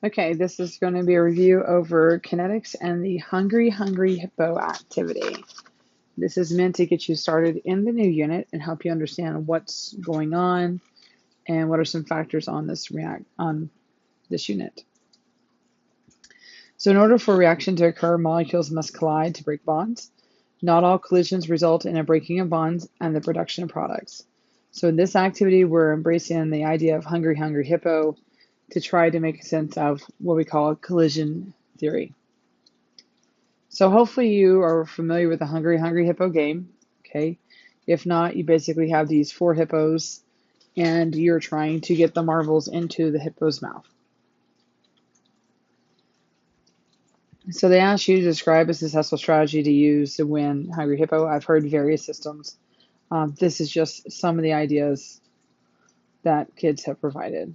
Okay, this is going to be a review over kinetics and the Hungry Hungry Hippo activity. This is meant to get you started in the new unit and help you understand what's going on and what are some factors on this unit. So in order for a reaction to occur, molecules must collide to break bonds. Not all collisions result in a breaking of bonds and the production of products. So in this activity, we're embracing the idea of Hungry Hungry Hippo to try to make sense of what we call collision theory. So hopefully you are familiar with the Hungry Hungry Hippo game, okay? If not, you basically have these 4 hippos and you're trying to get the marbles into the hippo's mouth. So they ask you to describe a successful strategy to use to win Hungry Hippo. I've heard various systems. This is just some of the ideas that kids have provided.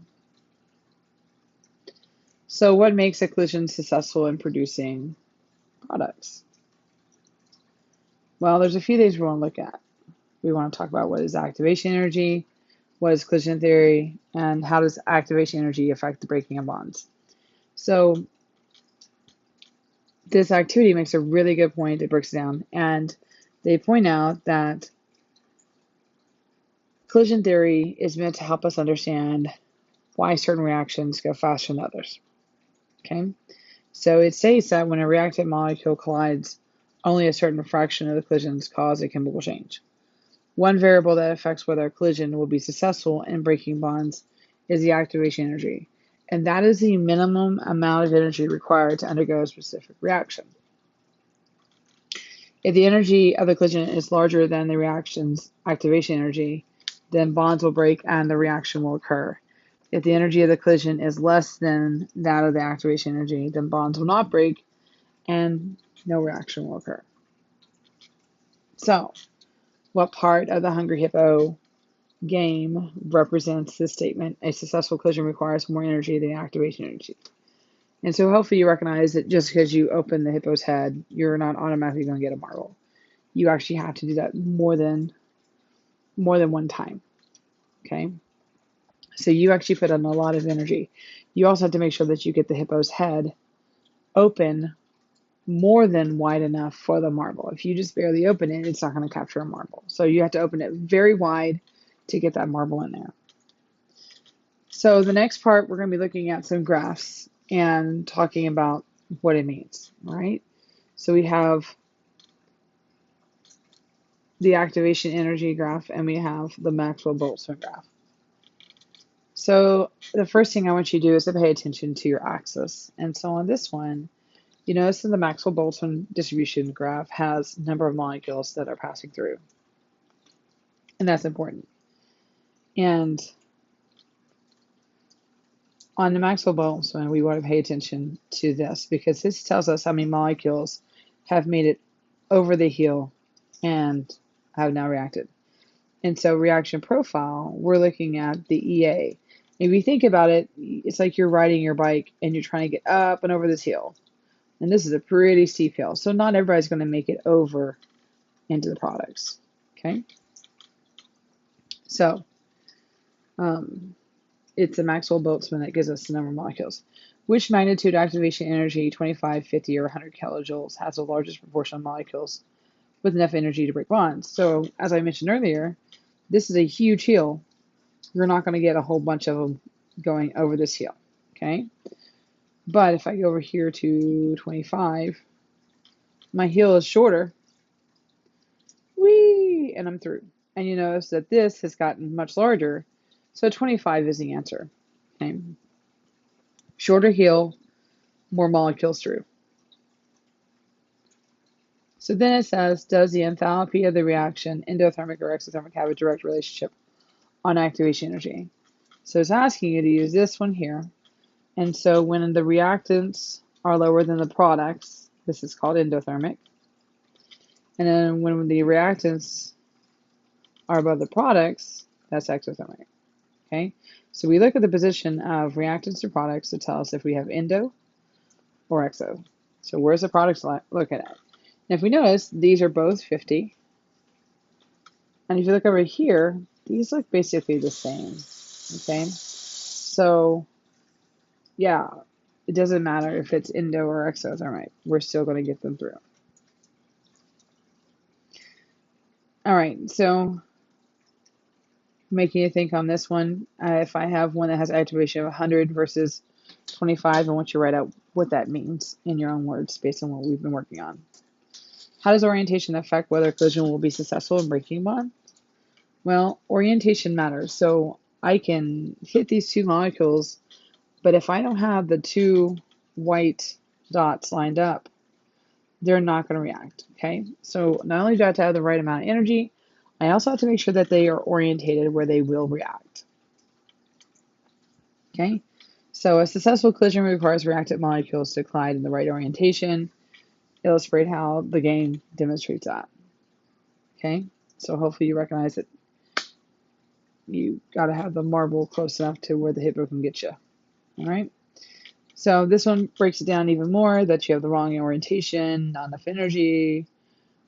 So what makes a collision successful in producing products? Well, there's a few things we want to look at. We want to talk about what is activation energy, what is collision theory, and how does activation energy affect the breaking of bonds. So this activity makes a really good point. It breaks it down, and they point out that collision theory is meant to help us understand why certain reactions go faster than others. Okay, so it states that when a reactant molecule collides, only a certain fraction of the collisions cause a chemical change. One variable that affects whether a collision will be successful in breaking bonds is the activation energy, and that is the minimum amount of energy required to undergo a specific reaction. If the energy of the collision is larger than the reaction's activation energy, then bonds will break and the reaction will occur. If the energy of the collision is less than that of the activation energy, then bonds will not break and no reaction will occur. So, what part of the Hungry Hippo game represents this statement? A successful collision requires more energy than activation energy. And so hopefully you recognize that just because you open the hippo's head, you're not automatically going to get a marble. You actually have to do that more than one time. Okay? So you actually put in a lot of energy. You also have to make sure that you get the hippo's head open more than wide enough for the marble. If you just barely open it, it's not going to capture a marble. So you have to open it very wide to get that marble in there. So the next part, we're going to be looking at some graphs and talking about what it means, right? So we have the activation energy graph and we have the Maxwell-Boltzmann graph. So the first thing I want you to do is to pay attention to your axis. And so on this one, you notice that the Maxwell-Boltzmann distribution graph has number of molecules that are passing through. And that's important. And on the Maxwell-Boltzmann, we want to pay attention to this because this tells us how many molecules have made it over the heel and have now reacted. And so reaction profile, we're looking at the EA. If you think about it, it's like you're riding your bike and you're trying to get up and over this hill. And this is a pretty steep hill. So not everybody's going to make it over into the products. Okay. So it's a Maxwell-Boltzmann that gives us the number of molecules. Which magnitude activation energy, 25, 50, or 100 kilojoules, has the largest proportion of molecules with enough energy to break bonds? So as I mentioned earlier, this is a huge hill. You're not going to get a whole bunch of them going over this hill, okay? But if I go over here to 25, my hill is shorter, whee, and I'm through. And you notice that this has gotten much larger, so 25 is the answer, okay? Shorter hill, more molecules through. So then it says, does the enthalpy of the reaction, endothermic or exothermic, have a direct relationship on activation energy? So it's asking you to use this one here. And so when the reactants are lower than the products, this is called endothermic. And then when the reactants are above the products, that's exothermic. Okay? So we look at the position of reactants to products to tell us if we have endo or exo. So where's the products located at? And if we notice, these are both 50. And if you look over here, these look basically the same. Okay? So yeah, It doesn't matter if it's endo or exothermite. We're still going to get them through. All right, so making you think on this one, if I have one that has activation of 100 versus 25, I want you to write out what that means in your own words based on what we've been working on. How does orientation affect whether a collision will be successful in breaking a bond? Well, orientation matters. So I can hit these two molecules, but if I don't have the two white dots lined up, they're not going to react, okay? So not only do I have to have the right amount of energy, I also have to make sure that they are orientated where they will react, okay? So a successful collision requires reactant molecules to collide in the right orientation. Illustrate how the game demonstrates that, okay? So hopefully you recognize that you got to have the marble close enough to where the Hippo can get you, all right? So this one breaks it down even more, that you have the wrong orientation, not enough energy,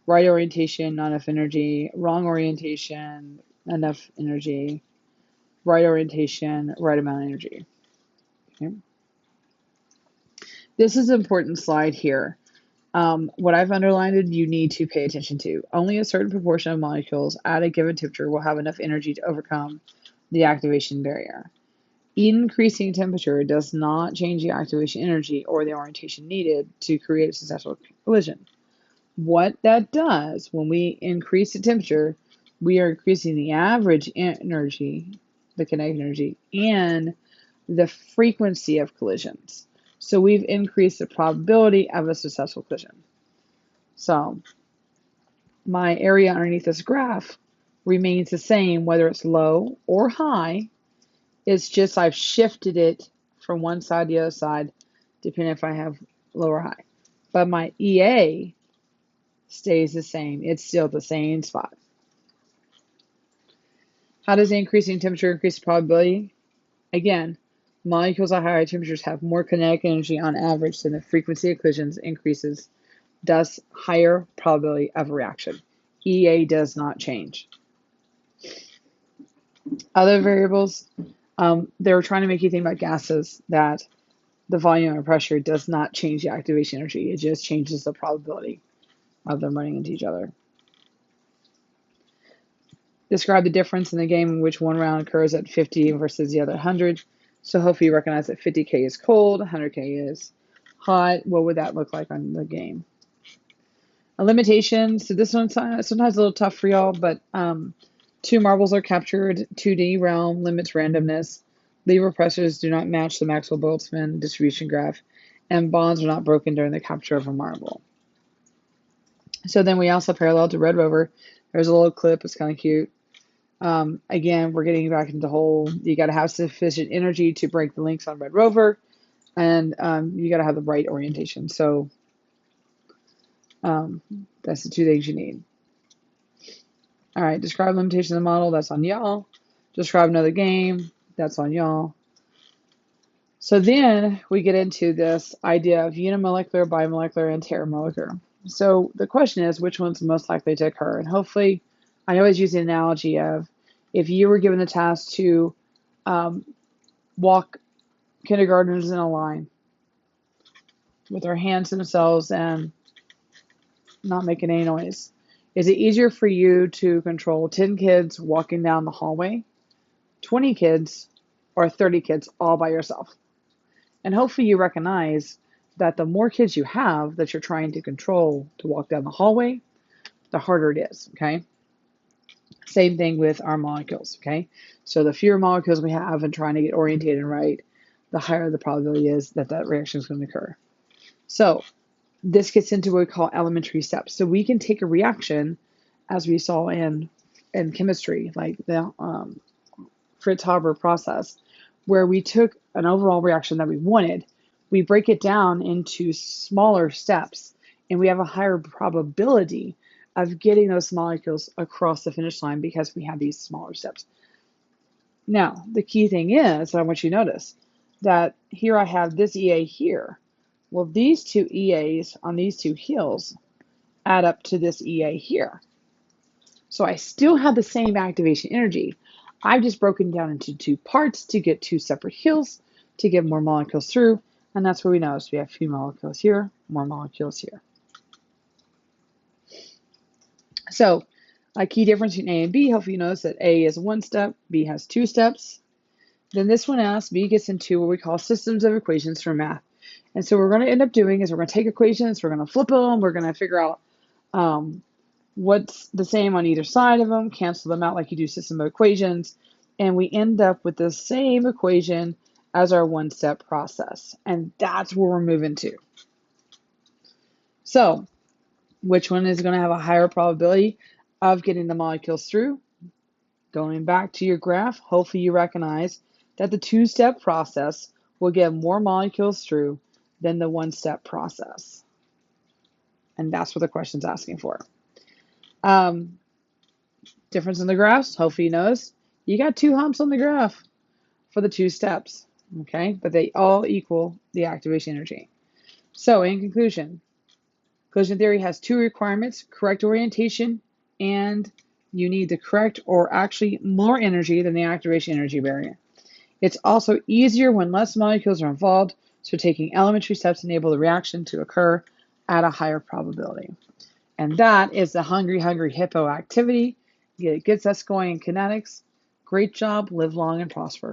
right orientation, not enough energy, wrong orientation, enough energy, right orientation, right amount of energy. Okay. This is an important slide here. What I've underlined, you need to pay attention to. Only a certain proportion of molecules at a given temperature will have enough energy to overcome the activation barrier. Increasing temperature does not change the activation energy or the orientation needed to create a successful collision. What that does, when we increase the temperature, we are increasing the average energy, the kinetic energy, and the frequency of collisions. So we've increased the probability of a successful collision. So my area underneath this graph remains the same whether it's low or high. It's just I've shifted it from one side to the other side, depending if I have low or high. But my EA stays the same. It's still the same spot. How does increasing temperature increase the probability? Again, molecules at higher temperatures have more kinetic energy on average, so the frequency of collisions increases, thus higher probability of a reaction. EA does not change. Other variables, they were trying to make you think about gases, that the volume and pressure does not change the activation energy. It just changes the probability of them running into each other. Describe the difference in the game in which one round occurs at 50 versus the other 100. So hopefully you recognize that 50K is cold, 100K is hot. What would that look like on the game? A limitation. So this one's sometimes a little tough for y'all, but 2 marbles are captured. 2D realm limits randomness. Lever pressures do not match the Maxwell-Boltzmann distribution graph, and bonds are not broken during the capture of a marble. So then we also parallel to Red Rover. There's a little clip. It's kind of cute. Again, we're getting back into the whole, you got to have sufficient energy to break the links on Red Rover, and you got to have the right orientation. So that's the 2 things you need. All right, describe limitation of the model. That's on y'all. Describe another game. That's on y'all. So then we get into this idea of unimolecular, bimolecular, and teramolecular. So the question is, which one's most likely to occur? And hopefully, I always use the analogy of, if you were given the task to walk kindergartners in a line with their hands to themselves and not making any noise, is it easier for you to control 10 kids walking down the hallway, 20 kids, or 30 kids all by yourself? And hopefully you recognize that the more kids you have that you're trying to control to walk down the hallway, the harder it is, okay? Same thing with our molecules, okay? So the fewer molecules we have and trying to get orientated right, the higher the probability is that that reaction is going to occur. So this gets into what we call elementary steps. So we can take a reaction, as we saw in chemistry, like the Fritz Haber process, where we took an overall reaction that we wanted, we break it down into smaller steps, and we have a higher probability of getting those molecules across the finish line because we have these smaller steps. Now, the key thing is, I want you to notice that here I have this EA here. Well, these 2 EAs on these 2 hills add up to this EA here. So I still have the same activation energy. I've just broken down into 2 parts to get 2 separate hills to get more molecules through. And that's what we know. So we have few molecules here, more molecules here. So a key difference between A and B, hopefully you notice that A is one step, B has two steps. Then this one asks, B gets into what we call systems of equations for math. And so what we're going to end up doing is we're going to take equations, we're going to flip them, we're going to figure out what's the same on either side of them, cancel them out like you do system of equations, and we end up with the same equation as our one-step process. And that's where we're moving to. So which one is going to have a higher probability of getting the molecules through? Going back to your graph, hopefully you recognize that the two-step process will get more molecules through than the one-step process. And that's what the question's asking for. Difference in the graphs, hopefully you notice, you got two humps on the graph for the two steps, okay? But they all equal the activation energy. So in conclusion, collision theory has two requirements: correct orientation, and you need the correct or actually more energy than the activation energy barrier. It's also easier when less molecules are involved, so taking elementary steps enable the reaction to occur at a higher probability. And that is the Hungry Hungry Hippo activity. It gets us going in kinetics. Great job, live long and prosper.